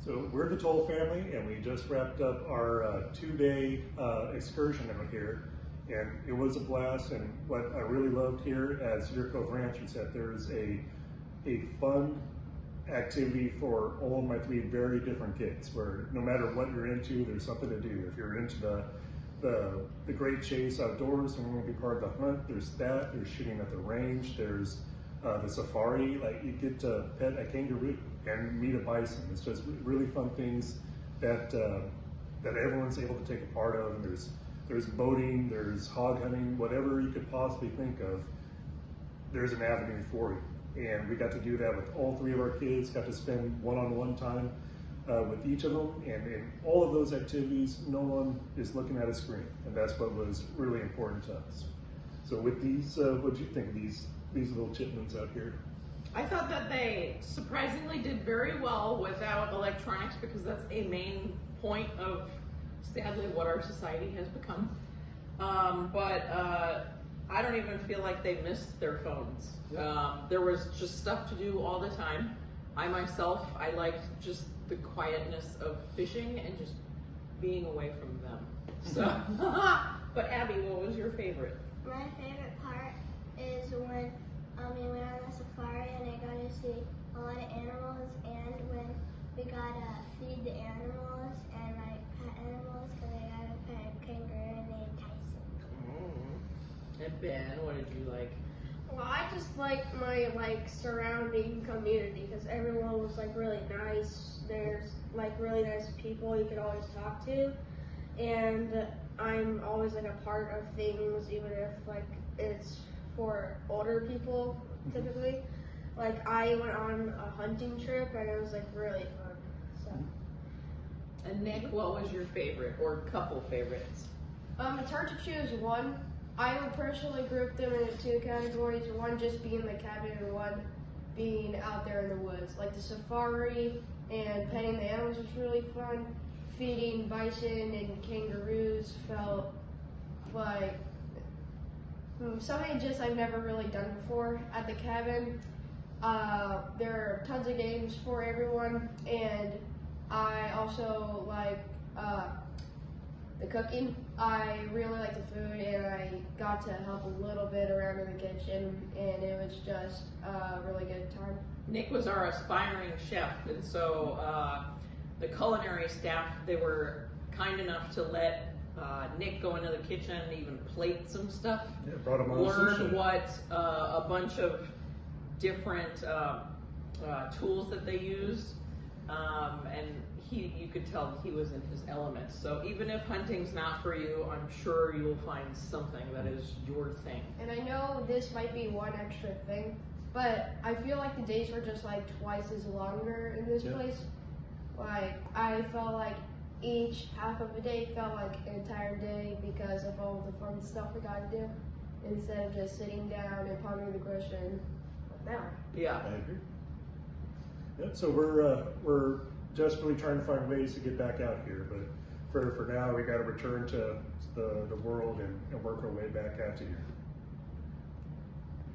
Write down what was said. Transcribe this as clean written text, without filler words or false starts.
So we're the Toll family, and we just wrapped up our 2-day excursion out here, and it was a blast. And what I really loved here at Cedar Cove Ranch is that there's a fun activity for all of my 3 very different kids, where no matter what you're into, there's something to do. If you're into the great chase outdoors and want to be part of the hunt, there's that. There's shooting at the range. There's the safari, like you get to pet a kangaroo and meet a bison. It's just really fun things that that everyone's able to take a part of. And there's boating, there's hog hunting, whatever you could possibly think of, there's an avenue for you. And we got to do that with all 3 of our kids, got to spend one-on-one time with each of them. And in all of those activities, no one is looking at a screen. And that's what was really important to us. So with these, what do you think of these little chipmunks out here? I thought that they surprisingly did very well without electronics, because that's a main point of, sadly, what our society has become. But I don't even feel like they missed their phones. There was just stuff to do all the time. I myself, I liked just the quietness of fishing and just being away from them. So, but Abby, what was your favorite? My favorite part is when we went on the safari and I got to see a lot of animals, and when we got to feed the animals and like pet animals, because I got to pet a kangaroo named Tyson. And Ben, what did you like? Well, I just like my surrounding community, because everyone was really nice. There's really nice people you could always talk to, and I'm always a part of things, even if it's for older people typically. I went on a hunting trip and it was really fun. So. And Nick, what was your favorite or couple favorites? It's hard to choose one. I would personally group them into 2 categories. One just being the cabin, and one being out there in the woods. The safari and petting the animals was really fun. Feeding bison and kangaroos felt like something I've never really done before. At the cabin, there are tons of games for everyone, and I also like the cooking. I really like the food, and I got to help a little bit around in the kitchen, and it was just a really good time. Nick was our aspiring chef, and so the culinary staff, they were kind enough to let Nick go into the kitchen and even plate some stuff. Yeah, brought him on learn sushi. what a bunch of different tools that they used, and you could tell he was in his element. So even if hunting's not for you, I'm sure you'll find something that is your thing. And I know this might be one extra thing, but I feel like the days were just twice as longer in this place. I felt like each half of a day felt like an entire day because of all the fun stuff we got to do, instead of just sitting down and pondering the question, what now? Yeah. I agree. Yep, so we're desperately trying to find ways to get back out here, but for now we got to return to the world and work our way back out to here.